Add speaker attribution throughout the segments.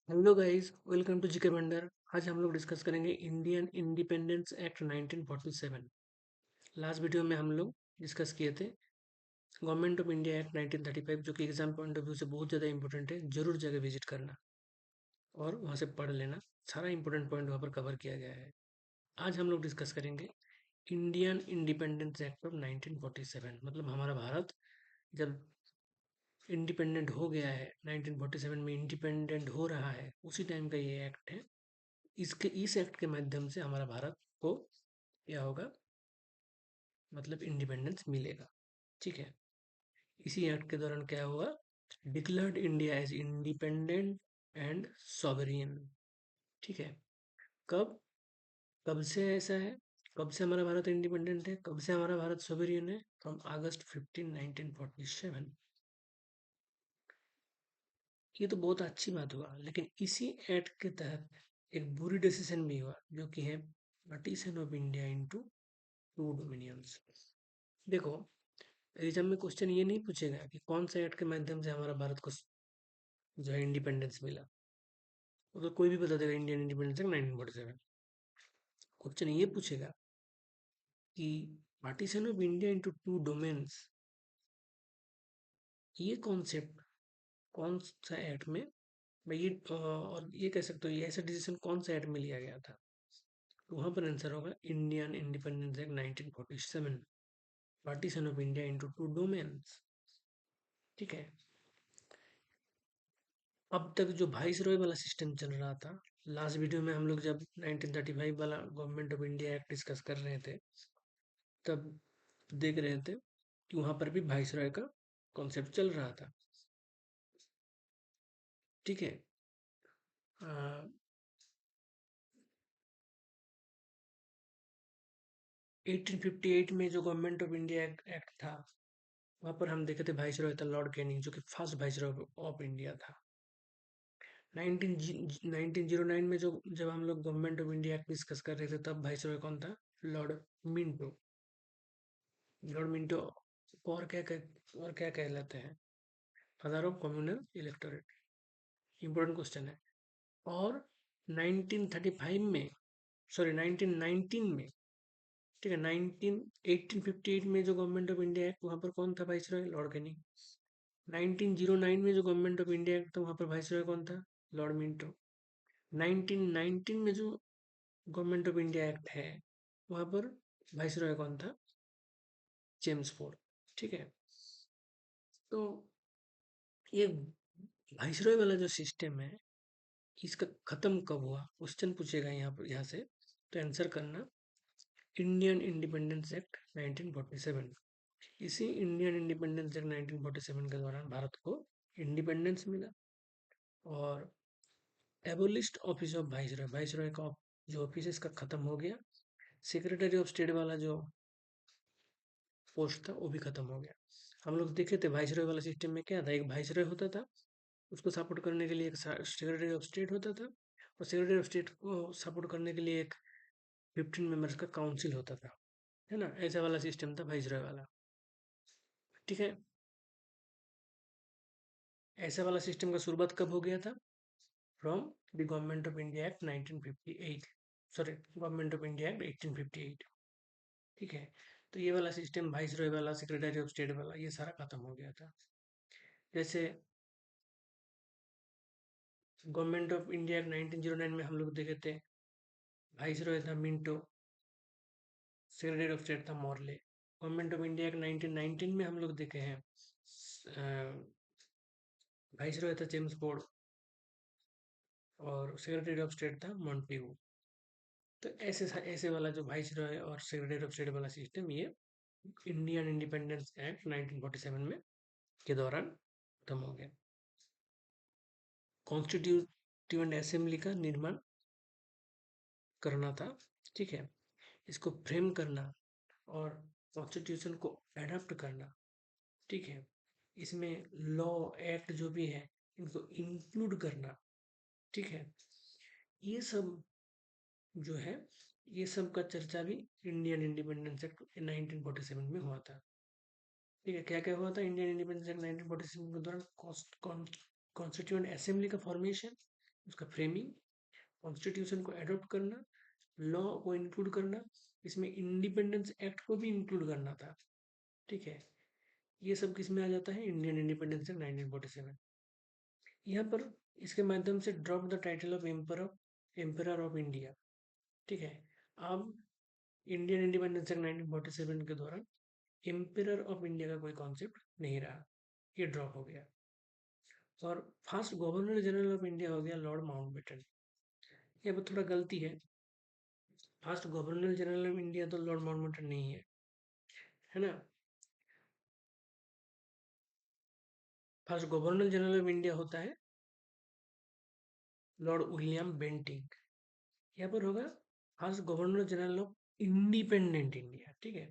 Speaker 1: Hello guys, welcome to GK बंडर। आज हम लोग डिस्कस करेंगे Indian Independence Act 1947। Last video में हम लोग डिस्कस किए थे गवर्नमेंट ऑफ इंडिया एक्ट 1935, जो कि एग्जाम पॉइंट ऑफ व्यू से बहुत ज़्यादा इंपॉर्टेंट है। जरूर जगह विजिट करना और वहाँ से पढ़ लेना। सारा इंपॉर्टेंट पॉइंट वहाँ पर कवर किया गया है। आज हम लोग डिस्कस करेंगे इंडियन इंडिपेंडेंस एक्ट ऑफ 1947, मतलब हमारा भारत जब इंडिपेंडेंट हो गया है, 1947 में इंडिपेंडेंट हो रहा है, उसी टाइम का ये एक्ट है। इस एक्ट के माध्यम से हमारा भारत को क्या होगा, मतलब इंडिपेंडेंस मिलेगा। ठीक है। इसी एक्ट के दौरान क्या हुआ, declared India as independent and sovereign. ठीक है। कब कब से ऐसा है, कब से हमारा भारत इंडिपेंडेंट है, कब से हमारा भारत सॉवरियन है? फ्रॉम अगस्त 15 1947। ये तो बहुत अच्छी बात हुआ, लेकिन इसी एक्ट के तहत एक बुरी डिसीजन भी हुआ, जो कि है partition of India into two dominions. देखो, एग्जाम में क्वेश्चन ये नहीं पूछेगा कि कौन से एक्ट के माध्यम से हमारा भारत को जो है इंडिपेंडेंस मिला। वो तो कोई भी बता देगा इंडियन इंडिपेंडेंस एक्ट 1947। क्वेश्चन ये पूछेगा कि partition of India into two domains, ये कॉन्सेप्ट कौन सा एक्ट में, भाई ये और ये कह सकते हो ये ऐसा डिसीजन कौन सा एक्ट में लिया गया था? तो वहां पर आंसर होगा Indian Independence Act 1947, partition of India into two domains. ठीक है। अब तक जो वाइसरॉय वाला सिस्टम चल रहा था, लास्ट वीडियो में हम लोग जब 1935 वाला government of India act discuss कर रहे थे, तब देख रहे थे कि वहां पर भी वाइसरॉय का कॉन्सेप्ट चल रहा था। ठीक है। 1858 में जो गवर्नमेंट ऑफ इंडिया एक्ट था, वहां पर हम देखे थे वाइसरॉय था लॉर्ड कैनिंग, जो कि फर्स्ट वाइसरॉय ऑफ इंडिया था। 1909 में जो जब हम लोग government of India act discuss कर रहे थे, तब वाइसरॉय कौन था? Lord Minto. लॉर्ड मिंटो और क्या कहलाते हैं? Father of communal electorate. Important question है। और 1935 में, सॉरी 1919 में, ठीक है, 1858 में जो गवर्नमेंट ऑफ इंडिया एक्ट, वहां पर कौन था वाइसरॉय? Lord Canning. 1909 में जो गवर्नमेंट ऑफ इंडिया एक्ट था, वहां पर वाइसरॉय कौन था? Lord Minto. 1919 में जो गवर्नमेंट ऑफ इंडिया एक्ट है, वहां पर वाइसरॉय कौन था? James Ford. ठीक है। तो ये वाइसरॉय वाला जो सिस्टम है, इसका खत्म कब हुआ, क्वेश्चन पूछेगा यहाँ पर, यहाँ से। तो आंसर करना इंडियन इंडिपेंडेंस एक्ट 1947। इसी इंडियन इंडिपेंडेंस एक्ट 1947 के दौरान भारत को इंडिपेंडेंस मिला। और एबोलिस्ट ऑफिस ऑफ वाइसरॉय, वाइसरॉय का जो ऑफिस है इसका खत्म हो गया। सेक्रेटरी ऑफ स्टेट वाला जो पोस्ट था वो भी खत्म हो गया। हम लोग देखे थे वाइसरॉय वाला सिस्टम में क्या था, एक वाइसरॉय होता था, उसको सपोर्ट करने के लिए एक सेक्रेटरी ऑफ स्टेट होता था, और सेक्रेटरी ऑफ स्टेट को सपोर्ट करने के लिए एक 15 मेंबर्स का काउंसिल होता था, है ना? ऐसा वाला सिस्टम था वाइसरॉय वाला। ठीक है। ऐसा वाला सिस्टम का शुरुआत कब हो गया था? From the government of India act 1958, sorry government of India act 1858। ठीक है। तो ये वाला सिस्टम वाइसरॉय वाला, सेक्रेटरी ऑफ स्टेट वाला, ये सारा खत्म हो गया था। जैसे गवर्नमेंट ऑफ इंडिया एक्ट 1909 में हम लोग देखे थे वाइसरॉय था मिंटो, सेक्रेटरी ऑफ स्टेट था Morley. Government of India act 1919 में हम लोग देखे हैं वाइसरॉय था जेम्स फोर्ड, और सेक्रेटरी ऑफ स्टेट था मॉन्टेगू। तो ऐसे वाला जो वाइसरॉय और सेक्रेटरी ऑफ स्टेट वाला सिस्टम, ये इंडियन इंडिपेंडेंस एक्ट 1947 में के दौरान खत्म हो गया। कॉन्स्टिट्यूटिव असेंबली का निर्माण करना था। ठीक है। इसको फ्रेम करना और कॉन्स्टिट्यूशन को एडॉप्ट करना। ठीक है। इसमें लॉ एक्ट जो भी है, इनको इंक्लूड करना। ठीक है। ये सब जो है, ये सब का चर्चा भी इंडियन इंडिपेंडेंस एक्ट 1947 में हुआ था। ठीक है। क्या क्या हुआ था इंडियन इंडिपेंडेंस एक्ट 1947 के दौरान? कॉन्स्टिट्यूएंट असेंबली का फॉर्मेशन, उसका फ्रेमिंग, कॉन्स्टिट्यूशन को एडॉप्ट करना, लॉ को इंक्लूड करना, इसमें इंडिपेंडेंस एक्ट को भी इंक्लूड करना था। ठीक है, ये सब किस में आ जाता है? Indian Independence Act 1947। यहाँ पर इसके माध्यम से drop the title of emperor of India. ठीक है, अब इंडियन इंडिपेंडेंस एक्ट 1947 के दौरान एम्परर ऑफ इंडिया का कोई कॉन्सेप्ट नहीं रहा, ये ड्रॉप हो गया। और first governor general of India हो गया लॉर्ड माउंटबेटन। ये पर थोड़ा गलती है, first governor general of India तो लॉर्ड माउंटबेटन नहीं है, है ना। First governor general of India होता है लॉर्ड विलियम बेंटिंक। यहाँ पर होगा first governor general of independent India. ठीक है,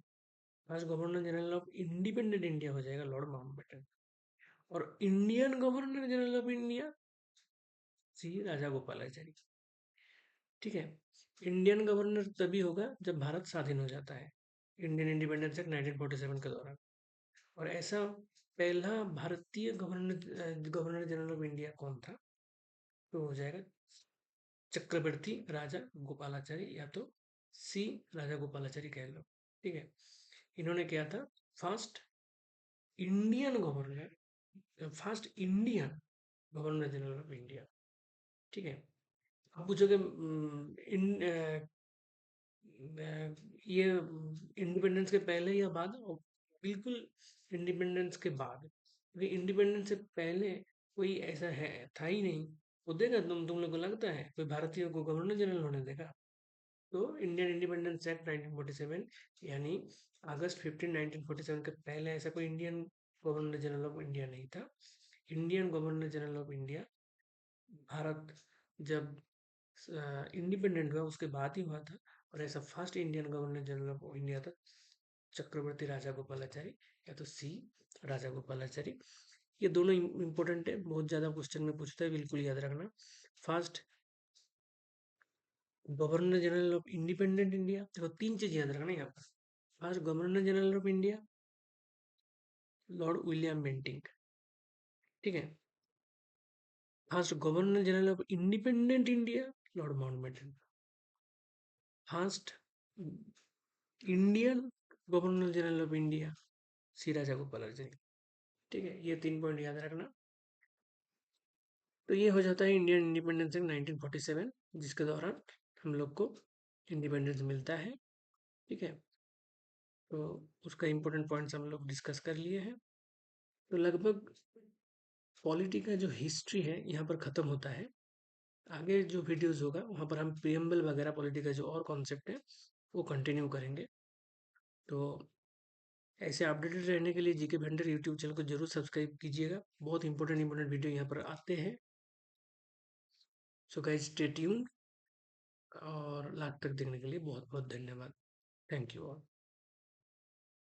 Speaker 1: first governor general of independent India हो जाएगा लॉर्ड माउंटबेटन। और Indian governor general of India C Rajagopalachari. ठीक है, इंडियन गवर्नर तभी होगा जब भारत स्वाधीन हो जाता है, इंडियन इंडिपेंडेंस एक्ट 1947 के दौरान। और ऐसा पहला भारतीय गवर्नर जनरल ऑफ इंडिया कौन था? तो हो जाएगा चक्रवर्ती राजा गोपालाचारी, या तो सी राजा गोपालाचारी कह लो। ठीक है, इन्होंने किया था first Indian governor, first Indian governor general of India. ठीक है, आप पूछोगे ये इंडिपेंडेंस के पहले या बाद? बिल्कुल इंडिपेंडेंस के बाद, क्योंकि इंडिपेंडेंस से पहले कोई ऐसा है था ही नहीं। वो देगा, तुम लोग को लगता है कोई भारतीय को गवर्नर जनरल होने देगा? तो इंडियन इंडिपेंडेंस एक्ट 1947 यानी अगस्त 15 1947 के पहले ऐसा कोई Indian governor general of India नहीं था। Indian governor general of India Bharat जब इंडिपेंडेंट हुआ उसके बाद ही हुआ था। और ऐसा first Indian governor general of India था चक्रवर्ती राजा गोपालाचारी, या तो सी राजा गोपालाचारी। ये दोनों इंपॉर्टेंट है, बहुत ज्यादा क्वेश्चन में पूछता है, बिल्कुल याद रखना। First governor general of independent India, देखो तीन चीज याद रखना यहाँ पर। First governor general of India Lord William Bentinck. ठीक है, first governor general of independent India Lord Mountbatten. First Indian governor general of India C Rajagopalachari. ठीक है, ये 3 पॉइंट याद रखना। तो ये हो जाता है इंडियन इंडिपेंडेंस इन 1947, जिसके दौरान हम लोग को इंडिपेंडेंस मिलता है। ठीक है, तो उसका इम्पोर्टेंट पॉइंट्स हम लोग डिस्कस कर लिए हैं। तो लगभग पॉलिटी का जो हिस्ट्री है यहाँ पर ख़त्म होता है। आगे जो वीडियोस होगा वहाँ पर हम प्रियम्बल वगैरह पॉलिटी का जो और कॉन्सेप्ट है वो कंटिन्यू करेंगे। तो ऐसे अपडेटेड रहने के लिए जीके वेंडर यूट्यूब चैनल को जरूर सब्सक्राइब कीजिएगा, बहुत इंपॉर्टेंट इंपॉर्टेंट वीडियो यहाँ पर आते हैं। सो गाइस स्टे ट्यून, और लास्ट तक देखने के लिए बहुत बहुत धन्यवाद। Thank you all.